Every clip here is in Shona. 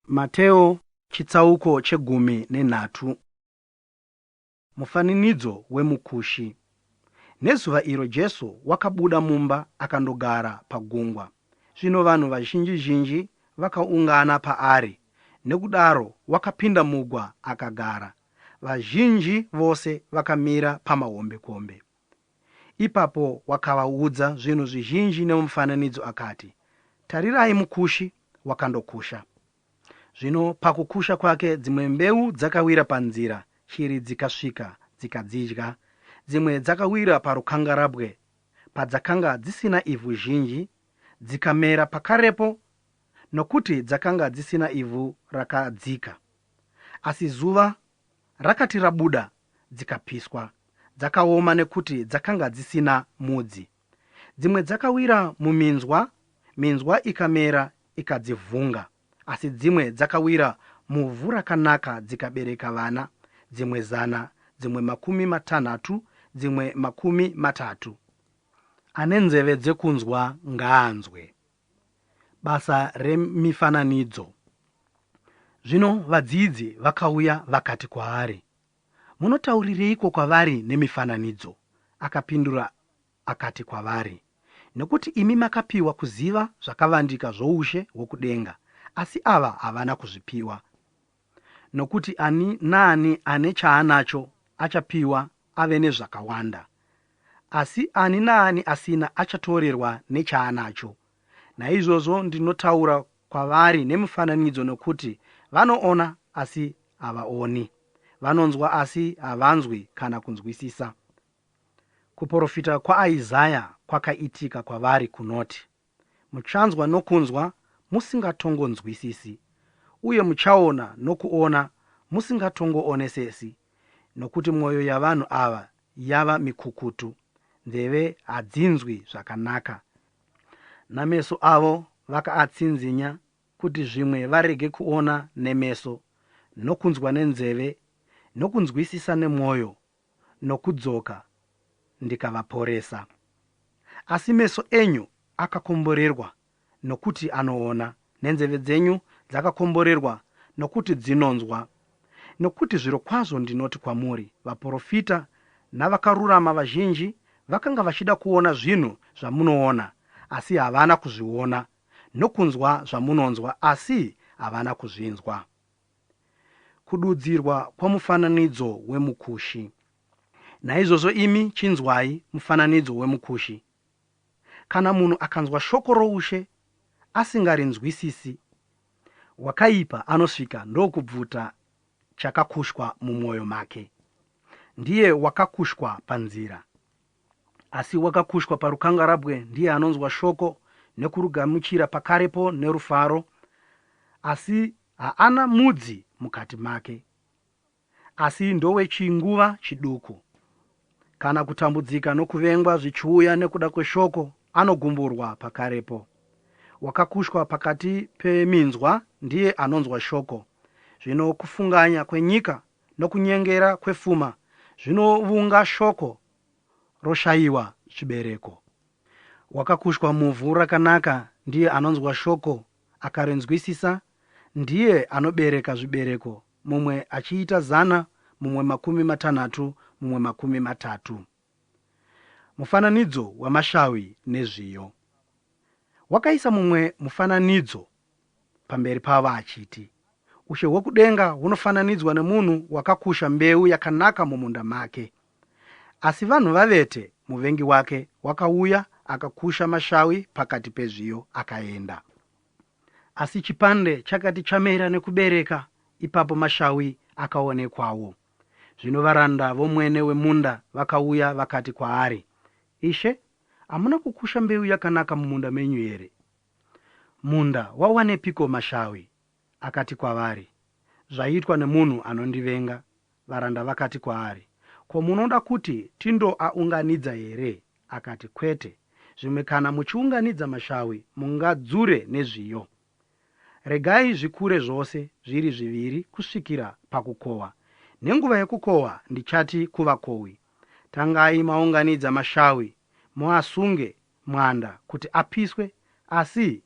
Mateo chitsauko chegumi nenhatu. Mufananidzo wemukushi. Nezuva iro Jesu wakabuda mumba akandogara pagungwa. Zvino vanhu vazhinji vakaungana paari, nekudaro wakapinda mugwa akagara. Vazhinji vose vakamira pamahombekombe. Ipapo wakavaudza zvinhu zvizhinji nemufananidzo akati, tarirai mukushi wakandokusha. Zvino pakukusha kwake dzimwe mbeu dzakawira panzira, shiri dzikasvika dzikadzidya. Dzimwe dzakawira parukangarabwe, padzakanga dzisina ivhu zhinji, dzikamera pakarepo, nokuti dzakanga dzisina ivhu rakadzika. Asi zuva rakati rabuda, dzikapiswa, dzakaoma nekuti dzakanga dzisina mudzi. Dzimwe dzakawira muminzwa, minzwa ikamera ikadzivhunga. Asi dzimwe dzakawira muvhu rakanaka dzikabereka vana, dzimwe 100, dzimwe 60, dzimwe 30. Ane nzeve dzekunzwa ngaanzwe. Basa remifananidzo. Zvino vadzidzi vakauya vakati kwaari, munotaurireiko kwavari nemifananidzo? Akapindura akati kwavari, nokuti imi makapiwa kuziva zvakavandika zvoushe hwokudenga, asi ava havana kuzvipiwa. Nokuti ani naani ane chaanacho achapiwa ave nezvakawanda, asi ani naani asina achatorerwa nechaanacho. Naizvozvo ndinotaura kwavari nemifananidzo, nokuti vanoona asi havaoni, vanonzwa asi havanzwi kana kunzwisisa. Kuprofita kwaIsaya kwakaitika kwavari kunoti, muchanzwa nokunzwa musingatongonzwisisi, uye muchaona nokuona musingatongoonesesi, nokuti mwoyo yavanhu ava yava mikukutu, nzeve hadzinzwi zvakanaka, nameso avo vakaatsinzinya, kuti zvimwe varege kuona nemeso, nokunzwa nenzeve, nokunzwisisa nemwoyo, nokudzoka ndikavaporesa. Asi meso enyu akakomborerwa nokuti anoona, nenzeve dzenyu dzakakomborerwa nokuti dzinonzwa. Nokuti zvirokwazvo ndinoti kwamuri, vaprofita navakarurama vazhinji vakanga vachida kuona zvinhu zvamunoona, asi havana kuzviona, nokunzwa zvamunonzwa, asi havana kuzvinzwa. Kududzirwa kwamufananidzo wemukushi. Naizvozvo imi chinzwai mufananidzo wemukushi. Kana munhu akanzwa shoko roushe asingarinzwisisi, wakaipa anosvika ndokubvuta chakakushwa mumwoyo make. Ndiye wakakushwa panzira. Asi wakakushwa parukangarabwe ndiye anonzwa shoko nekurugamuchira pakarepo nerufaro, asi haana mudzi mukati make, asi ndowechinguva chiduku. Kana kutambudzika nokuvengwa zvichiuya nekuda kweshoko, anogumburwa pakarepo. Wakakushwa pakati peminzwa ndiye anonzwa shoko. Zvino kufunganya kwenyika nokunyengera kwepfuma zvinovunga shoko roshayiwa chibereko. Wakakushwa muvhu rakanaka ndiye anonzwa shoko akarinzwisisa, ndiye anobereka zvibereko, mumwe achiita 100, mumwe 60, mumwe 30. Mufananidzo wamashawi nezviyo. Wakaisa mumwe mufananidzo pamberi pavo achiti, ushe hwokudenga hunofananidzwa nemunhu wakakusha mbeu yakanaka mumunda make. Asi vanhu vavete, muvengi wake, wakauya akakusha mashawi pakati pezviyo akaenda. Asi chipande chakati chamera nekubereka, ipapo mashawi akaonekwawo. Zvino varanda vomwene wemunda vakauya vakati kwaari, Ishe, hamuna kukusha mbeu yakanaka mumunda menyu here? Munda wawanepiko mashawi? Akati kwavari, zvaitwa nemunhu anondivenga. Varanda vakati kwaari, ko, munoda kuti tindoaunganidza here? Akati, kwete, zvimwe kana muchiunganidza mashawi mungadzure nezviyo. Regai zvikure zvose zviri 2 kusvikira pakukohwa. Nenguva yekukohwa ndichati kuvakohwi, tangai maunganidza mashawi, muasunge mwanda kuti apiswe, asi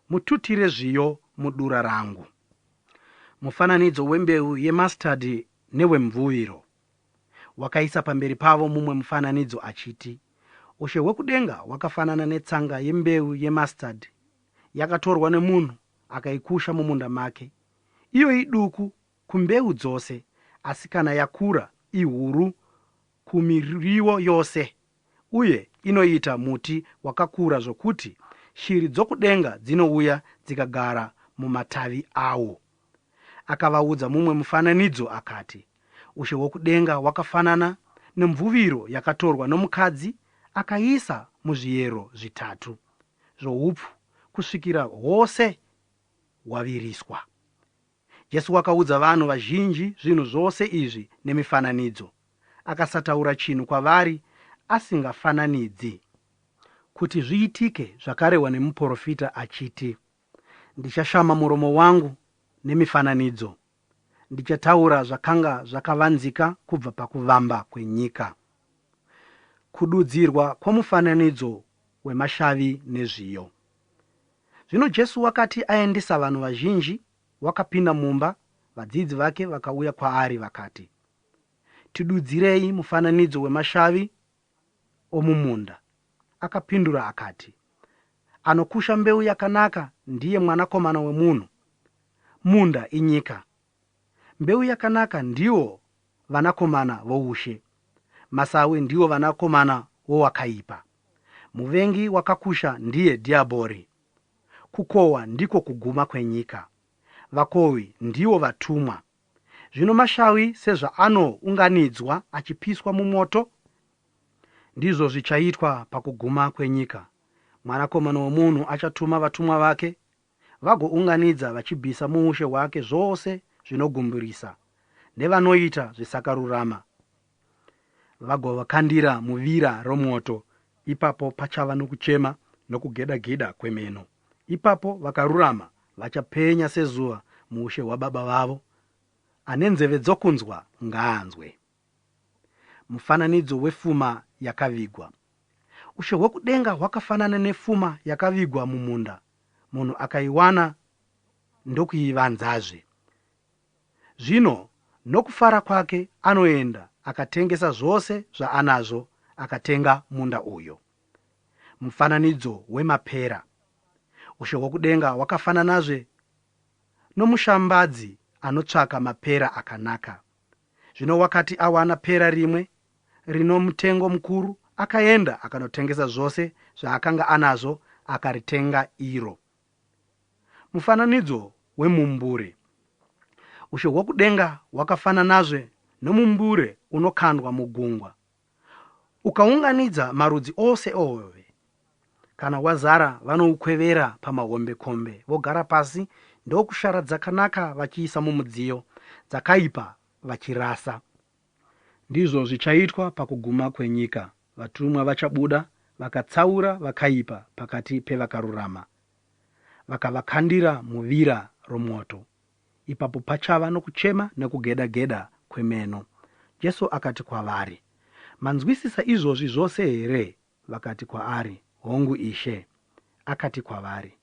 mututire zviyo mudura rangu. mufananidzo wembeu yemastadi newemvuviro. Wakaisa pamberi pavo mumwe mufananidzo achiti, ushe hwekudenga wakafanana netsanga yembeu yemastadi yakatorwa nemunhu akaikusha mumunda make. Iyo iduku kumbeu dzose, asi kana yakura ihuru kumiriwo yose, uye inoita muti wakakura zvokuti shiri dzokudenga dzinouya dzikagara mumatavi awo. Akavaudza mumwe mufananidzo akati, ushe hwekudenga wakafanana nemvuviro yakatorwa nomukadzi akaisa muzviyero zvitatu zvoupfu kusvikira hwose hwaviriswa. Jesu wakaudza vanhu vazhinji zvinhu zvose izvi nemifananidzo, akasataura chinhu kwavari asingafananidzi, kuti zviitike zvakarehwa nemuprofita achiti, ndichashama muromo wangu nemifananidzo, ndichataura zvakanga zvakavanzika kubva pakuvamba kwenyika. Kududzirwa kwomufananidzo wemashavi nezviyo. Zvino Jesu wakati aendesa vanhu vazhinji, wakapinda mumba. Vadzidzi vake vakauya kwaari vakati, tidudzirei mufananidzo wemashavi omumunda. Akapindura akati, anokusha mbeu yakanaka ndiye mwanakomana wemunhu. Munda inyika. Mbeu yakanaka ndiwo vanakomana voushe, masawi ndiwo vanakomana vowakaipa. Muvengi wakakusha ndiye dhiabhori. Kukohwa ndiko kuguma kwenyika. Vakohwi ndiwo vatumwa. Zvino mashavi sezvaanounganidzwa achipiswa mumoto, ndizvo zvichaitwa pakuguma kwenyika. Mwanakomana womunhu achatuma vatumwa vake vagounganidza vachibvisa muushe hwake zvose zvinogumburisa nevanoita zvisakarurama, vagovakandira muvira romoto. Ipapo pachava nokuchema nokugedageda kwemeno. Ipapo vakarurama vachapenya sezuva muushe hwababa vavo. Ane nzeve dzokunzwa ngaanzwe. Mufananidzo wepfuma yakavigwa. Ushe hwekudenga hwakafanana nepfuma yakavigwa mumunda. Munhu akaiwana ndokuivanzazve. Zvino nokufara kwake anoenda akatengesa zvose zvaanazvo akatenga munda uyo. Mufananidzo wemapera. Ushe hwekudenga hwakafananazve nomushambadzi anotsvaka mapera akanaka. Zvino wakati awana pera rimwe rino mutengo mukuru, akaenda akanotengesa zvose zvaakanga anazvo akaritenga iro. Mufananidzo wemumbure. Ushe hwekudenga hwakafananazve nomumbure unokandwa mugungwa, ukaunganidza marudzi ose ohove. Kana wazara vanoukwevera pamahombekombe, vogara pasi ndokushara dzakanaka vachiisa mumudziyo, dzakaipa vachirasa. Ndizvo zvichaitwa pakuguma kwenyika. Vatumwa vachabuda vakatsaura vakaipa pakati pevakarurama, vakavakandira muvira romoto. Ipapo pachava nokuchema nekugedageda kwemeno. Jesu akati kwavari, manzwisisa izvozvi zvose here? Vakati kwaari, hongu Ishe. Akati kwavari,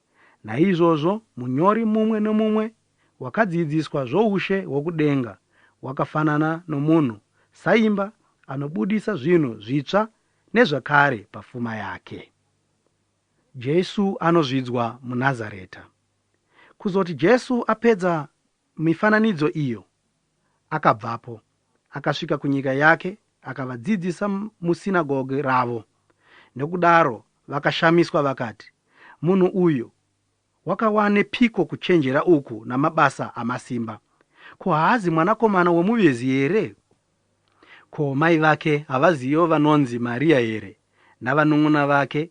naizvozvo munyori mumwe nomumwe wakadzidziswa zvoushe hwokudenga wakafanana nomunhu saimba anobudisa zvinhu zvitsva nezvakare pafuma yake. Jesu anozvidzwa muNazareta. Kuzoti Jesu apedza mifananidzo iyo, akabvapo akasvika kunyika yake akavadzidzisa musinagoge ravo. Nokudaro vakashamiswa vakati, munhu uyu wakawanepiko kuchenjera uku namabasa amasimba? Ko, haazi mwanakomana womuvezi here? Ko, mai vake havazivo vanonzi Maria here? Navanun'una vake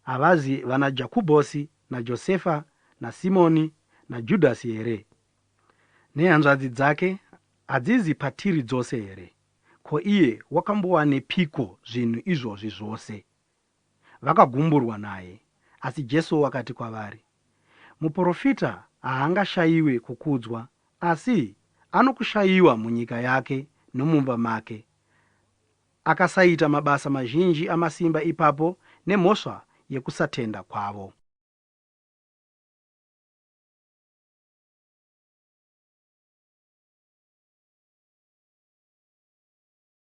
havazi vana Jakubhosi naJosefa naSimoni naJudhasi here? Nehanzvadzi dzake hadzizi patiri dzose here? Ko, iye wakambowanepiko zvinhu izvozvi zvose? Vakagumburwa naye. Asi Jesu wakati kwavari, muprofita haangashayiwe kukudzwa, asi anokushayiwa munyika yake nomumba make. Akasaita mabasa mazhinji amasimba ipapo nemhosva yekusatenda kwavo.